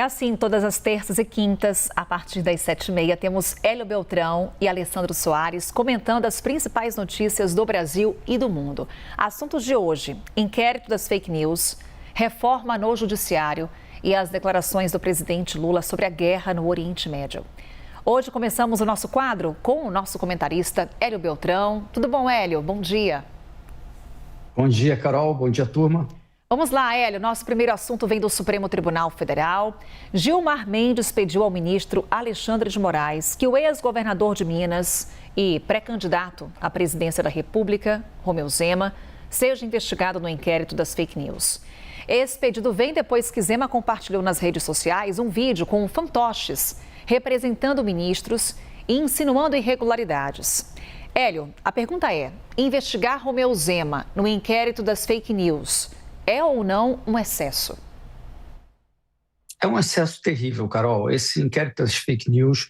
É assim, todas as terças e quintas, a partir das 7h30, temos Hélio Beltrão e Alessandro Soares comentando as principais notícias do Brasil e do mundo. Assuntos de hoje: inquérito das fake news, reforma no judiciário e as declarações do presidente Lula sobre a guerra no Oriente Médio. Hoje começamos o nosso quadro com o nosso comentarista Hélio Beltrão. Tudo bom, Hélio? Bom dia. Bom dia, Carol. Bom dia, turma. Vamos lá, Hélio. Nosso primeiro assunto vem do Supremo Tribunal Federal. Gilmar Mendes pediu ao ministro Alexandre de Moraes que o ex-governador de Minas e pré-candidato à presidência da República, Romeu Zema, seja investigado no inquérito das fake news. Esse pedido vem depois que Zema compartilhou nas redes sociais um vídeo com fantoches representando ministros e insinuando irregularidades. Hélio, a pergunta é: investigar Romeu Zema no inquérito das fake news é ou não um excesso? É um excesso terrível, Carol. Esse inquérito das fake news,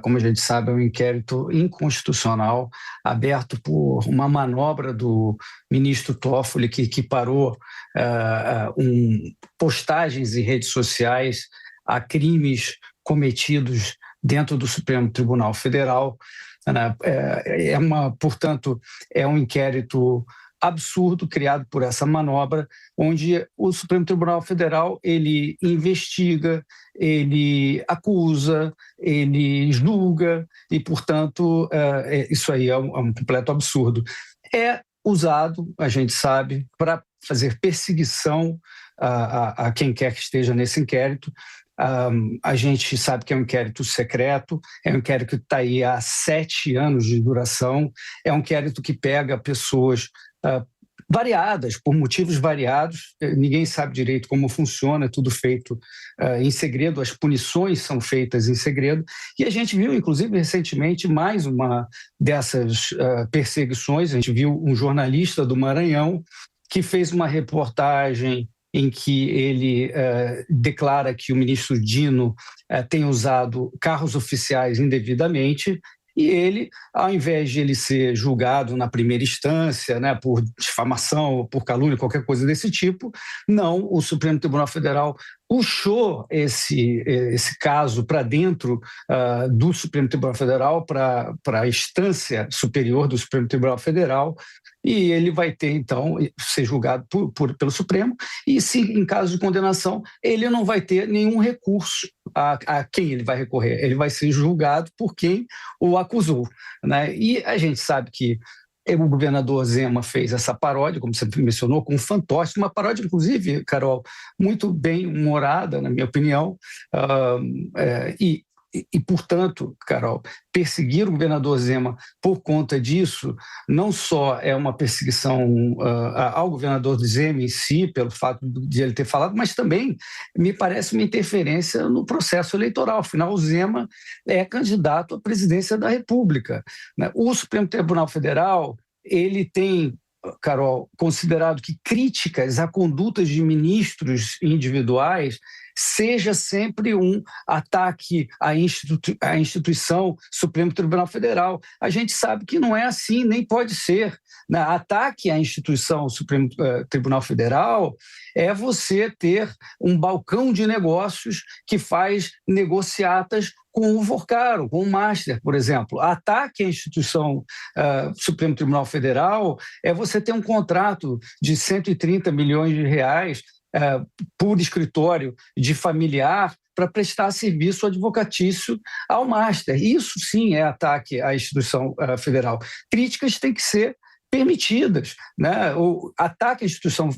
como a gente sabe, é um inquérito inconstitucional, aberto por uma manobra do ministro Toffoli, que parou postagens em redes sociais a crimes cometidos dentro do Supremo Tribunal Federal. Portanto, é um inquérito absurdo criado por essa manobra, onde o Supremo Tribunal Federal ele investiga, ele acusa, ele julga e, portanto, isso aí é um completo absurdo. É usado, a gente sabe, para fazer perseguição a quem quer que esteja nesse inquérito. A gente sabe que é um inquérito secreto, é um inquérito que está aí há 7 anos de duração, é um inquérito que pega pessoas variadas, por motivos variados, ninguém sabe direito como funciona, é tudo feito em segredo, as punições são feitas em segredo, e a gente viu, inclusive, recentemente, mais uma dessas perseguições. A gente viu um jornalista do Maranhão que fez uma reportagem em que ele declara que o ministro Dino tem usado carros oficiais indevidamente, e ele, ao invés de ele ser julgado na primeira instância, né, por difamação, por calúnia, qualquer coisa desse tipo, não, o Supremo Tribunal Federal puxou esse caso para dentro do Supremo Tribunal Federal, para a instância superior do Supremo Tribunal Federal, e ele vai ter, então, ser julgado pelo Supremo, e se em caso de condenação, ele não vai ter nenhum recurso a quem ele vai recorrer, ele vai ser julgado por quem o acusou, né? E a gente sabe que o governador Zema fez essa paródia, como você mencionou, com um fantoche, uma paródia, inclusive, Carol, muito bem humorada, na minha opinião, e, portanto, Carol, perseguir o governador Zema por conta disso não só é uma perseguição ao governador Zema em si, pelo fato de ele ter falado, mas também me parece uma interferência no processo eleitoral. Afinal, o Zema é candidato à presidência da República, né? O Supremo Tribunal Federal, ele tem, Carol, considerado que críticas a condutas de ministros individuais seja sempre um ataque à instituição Supremo Tribunal Federal. A gente sabe que não é assim, nem pode ser, né? Ataque à instituição Supremo Tribunal Federal é você ter um balcão de negócios que faz negociatas com o Vorcaro, com o Master, por exemplo. Ataque à instituição Supremo Tribunal Federal é você ter um contrato de 130 milhões de reais por escritório de familiar para prestar serviço advocatício ao Master. Isso sim é ataque à instituição federal. Críticas têm que ser permitidas, né? O ataque à instituição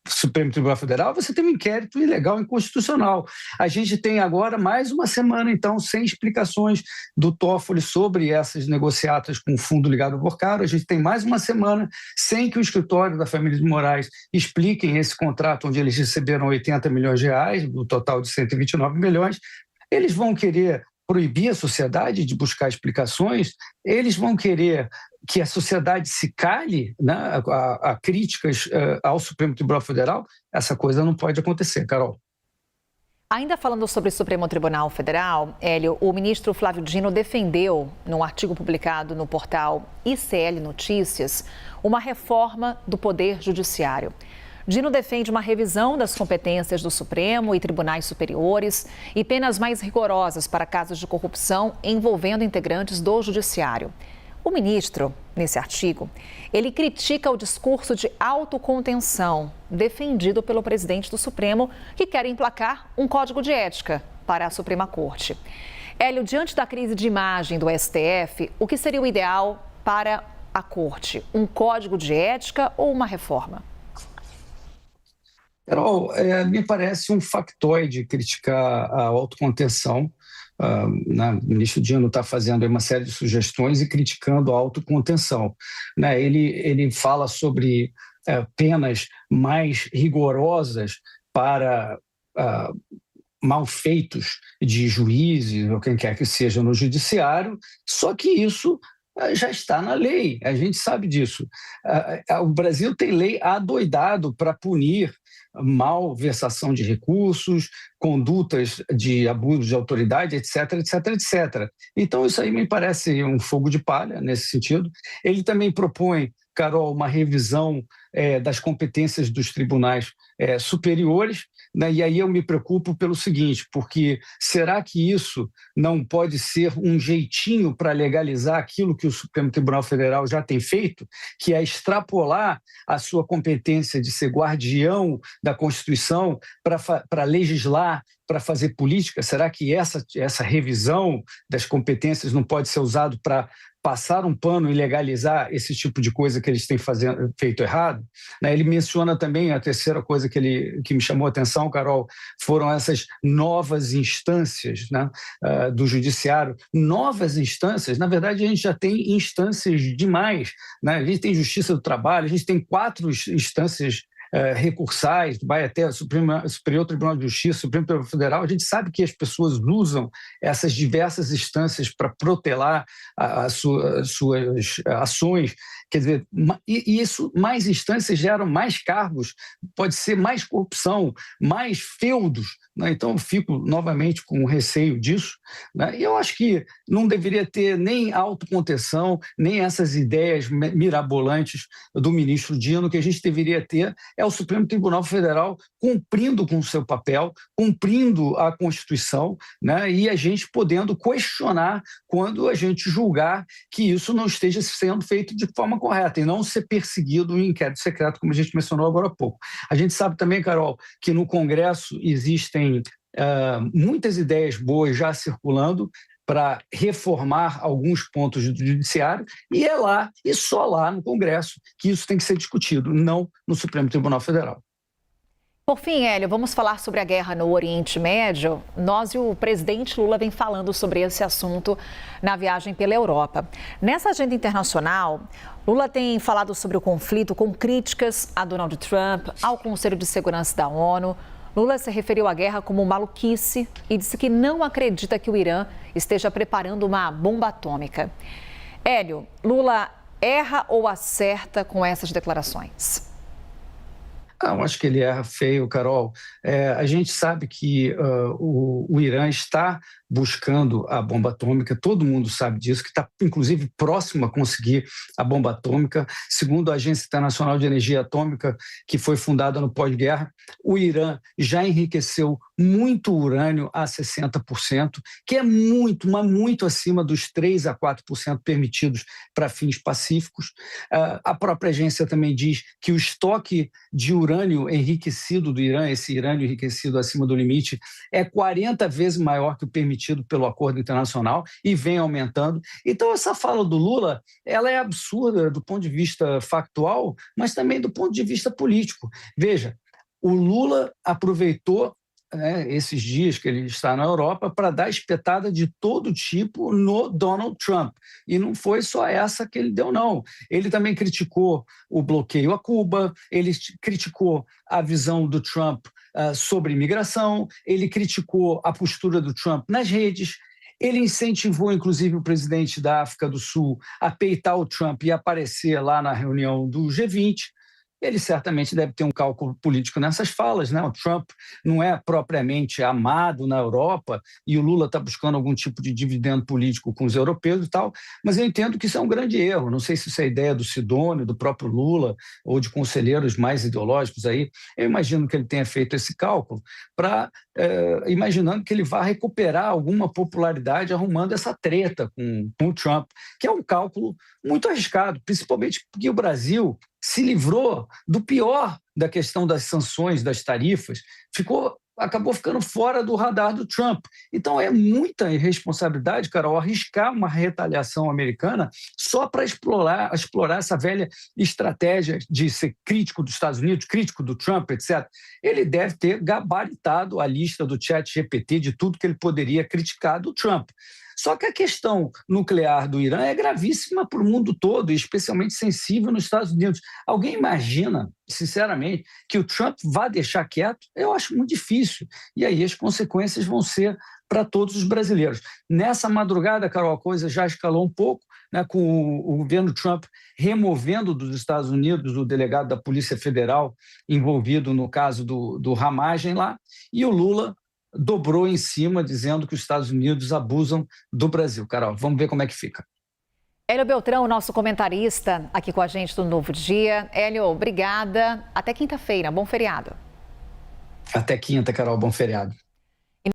Supremo Tribunal Federal, você tem um inquérito ilegal, inconstitucional. A gente tem agora mais uma semana, então, sem explicações do Toffoli sobre essas negociatas com o fundo ligado ao Vorcaro. A gente tem mais uma semana sem que o escritório da família de Moraes expliquem esse contrato onde eles receberam 80 milhões de reais, do total de 129 milhões. Eles vão querer proibir a sociedade de buscar explicações, eles vão querer que a sociedade se cale, né, a críticas ao Supremo Tribunal Federal. Essa coisa não pode acontecer, Carol. Ainda falando sobre o Supremo Tribunal Federal, Hélio, o ministro Flávio Dino defendeu, num artigo publicado no portal ICL Notícias, uma reforma do Poder Judiciário. Dino defende uma revisão das competências do Supremo e tribunais superiores e penas mais rigorosas para casos de corrupção envolvendo integrantes do Judiciário. O ministro, nesse artigo, ele critica o discurso de autocontenção defendido pelo presidente do Supremo, que quer emplacar um código de ética para a Suprema Corte. Hélio, diante da crise de imagem do STF, o que seria o ideal para a Corte? Um código de ética ou uma reforma? Carol, me parece um factoide criticar a autocontenção. O ministro Dino está fazendo uma série de sugestões e criticando a autocontenção. Ele fala sobre penas mais rigorosas para malfeitos de juízes ou quem quer que seja no judiciário, só que isso já está na lei, a gente sabe disso. O Brasil tem lei adoidado para punir malversação de recursos, condutas de abuso de autoridade, etc, etc, etc. Então, isso aí me parece um fogo de palha nesse sentido. Ele também propõe, Carol, uma revisão das competências dos tribunais superiores, né? E aí eu me preocupo pelo seguinte, porque será que isso não pode ser um jeitinho para legalizar aquilo que o Supremo Tribunal Federal já tem feito, que é extrapolar a sua competência de ser guardião da Constituição para legislar, para fazer política? Será que essa revisão das competências não pode ser usado para passar um pano e legalizar esse tipo de coisa que eles têm feito errado? Ele menciona também, a terceira coisa que me chamou a atenção, Carol, foram essas novas instâncias, né, do judiciário. Novas instâncias, na verdade, a gente já tem instâncias demais, né? A gente tem Justiça do Trabalho, a gente tem 4 instâncias recursais, vai até o Superior Tribunal de Justiça, Supremo Tribunal Federal. A gente sabe que as pessoas usam essas diversas instâncias para protelar as suas ações. Quer dizer, e isso, mais instâncias geram mais cargos, pode ser mais corrupção, mais feudos, né? Então, eu fico novamente com receio disso, né? E eu acho que não deveria ter nem autocontenção, nem essas ideias mirabolantes do ministro Dino. O que a gente deveria ter é o Supremo Tribunal Federal cumprindo com o seu papel, cumprindo a Constituição, né? E a gente podendo questionar quando a gente julgar que isso não esteja sendo feito de forma correta e não ser perseguido em inquérito secreto, como a gente mencionou agora há pouco. A gente sabe também, Carol, que no Congresso existem muitas ideias boas já circulando para reformar alguns pontos do judiciário, e é lá, e só lá no Congresso, que isso tem que ser discutido, não no Supremo Tribunal Federal. Por fim, Hélio, vamos falar sobre a guerra no Oriente Médio. Nós e o presidente Lula vem falando sobre esse assunto na viagem pela Europa. Nessa agenda internacional, Lula tem falado sobre o conflito com críticas a Donald Trump, ao Conselho de Segurança da ONU. Lula se referiu à guerra como maluquice e disse que não acredita que o Irã esteja preparando uma bomba atômica. Hélio, Lula erra ou acerta com essas declarações? Eu acho que ele erra feio, Carol. A gente sabe que o Irã está buscando a bomba atômica, todo mundo sabe disso, que está, inclusive, próximo a conseguir a bomba atômica. Segundo a Agência Internacional de Energia Atômica, que foi fundada no pós-guerra, o Irã já enriqueceu muito urânio a 60%, que é muito, mas muito acima dos 3% a 4% permitidos para fins pacíficos. A própria agência também diz que o estoque de urânio enriquecido do Irã, esse urânio enriquecido acima do limite, é 40 vezes maior que o permitido pelo acordo internacional e vem aumentando. Então, essa fala do Lula, ela é absurda do ponto de vista factual, mas também do ponto de vista político. Veja, o Lula aproveitou esses dias que ele está na Europa para dar espetada de todo tipo no Donald Trump. E não foi só essa que ele deu, não. Ele também criticou o bloqueio a Cuba, ele criticou a visão do Trump sobre imigração, ele criticou a postura do Trump nas redes, ele incentivou, inclusive, o presidente da África do Sul a peitar o Trump e aparecer lá na reunião do G20. ele certamente deve ter um cálculo político nessas falas, né? O Trump não é propriamente amado na Europa e o Lula está buscando algum tipo de dividendo político com os europeus e tal, mas eu entendo que isso é um grande erro. Não sei se isso é ideia do Sidônio, do próprio Lula ou de conselheiros mais ideológicos aí. Eu imagino que ele tenha feito esse cálculo imaginando que ele vai recuperar alguma popularidade arrumando essa treta com o Trump, que é um cálculo muito arriscado, principalmente porque o Brasil se livrou do pior da questão das sanções, das tarifas, acabou ficando fora do radar do Trump. Então é muita irresponsabilidade, Carol, arriscar uma retaliação americana só para explorar essa velha estratégia de ser crítico dos Estados Unidos, crítico do Trump, etc. Ele deve ter gabaritado a lista do ChatGPT de tudo que ele poderia criticar do Trump. Só que a questão nuclear do Irã é gravíssima para o mundo todo, e especialmente sensível nos Estados Unidos. Alguém imagina, sinceramente, que o Trump vá deixar quieto? Eu acho muito difícil. E aí as consequências vão ser para todos os brasileiros. Nessa madrugada, Carol, a coisa já escalou um pouco, né, com o governo Trump removendo dos Estados Unidos o delegado da Polícia Federal envolvido no caso do Ramagem lá, e o Lula dobrou em cima, dizendo que os Estados Unidos abusam do Brasil. Carol, vamos ver como é que fica. Hélio Beltrão, nosso comentarista, aqui com a gente do Novo Dia. Hélio, obrigada. Até quinta-feira. Bom feriado. Até quinta, Carol. Bom feriado.